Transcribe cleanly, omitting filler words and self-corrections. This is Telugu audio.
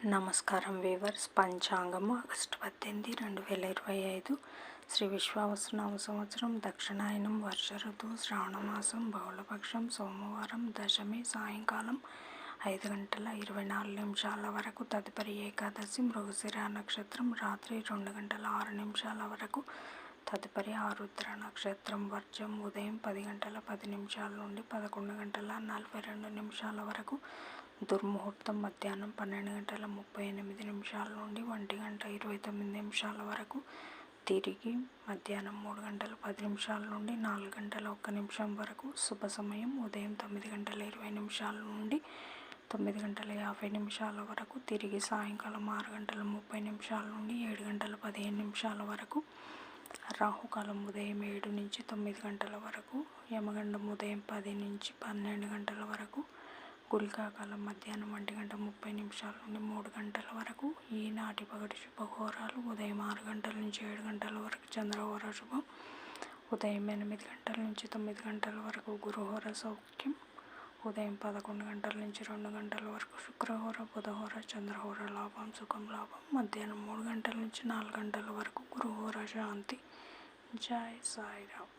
నమస్కారం వీవర్స్. పంచాంగం ఆగస్టు 18, 2025 శ్రీ విశ్వావసునామ సంవత్సరం, దక్షిణాయనం, వర్ష ఋతువు, శ్రావణమాసం, బహుళపక్షం, సోమవారం, దశమి, సాయంకాలం 5:24 వరకు. తదుపరి ఏకాదశి, మృగశిర నక్షత్రం రాత్రి 2:06 వరకు. తదుపరి ఆరుద్ర నక్షత్రం, వర్జం ఉదయం 10:10 నుండి 11:42 వరకు. దుర్ముహూర్తం మధ్యాహ్నం 12:38 నుండి 1:29 వరకు. తిరిగి మధ్యాహ్నం 3:10 నుండి 4:01 వరకు. శుభ సమయం ఉదయం 9:20 నుండి 9:50 వరకు. తిరిగి సాయంకాలం 6:30 నుండి 7:15 వరకు. రాహుకాలం ఉదయం 7 నుంచి 9 గంటల వరకు. యమగండం ఉదయం 10 నుంచి 12 గంటల వరకు. గుళికాకాలం మధ్యాహ్నం 1:30 నుండి 3 గంటల వరకు. ఈనాటి పగటి శుభహోరాలు ఉదయం 6 గంటల నుంచి 7 గంటల వరకు చంద్రహోర శుభం. ఉదయం 8 గంటల నుంచి 9 గంటల వరకు గురుహోర సౌఖ్యం. ఉదయం 11 గంటల నుంచి 2 గంటల వరకు శుక్రహోర, బుధహోర, చంద్రహోర లాభం, సుఖం, లాభం. మధ్యాహ్నం 3 గంటల నుంచి 4 గంటల వరకు గురుహోర శాంతి. జై సాయిరామ్.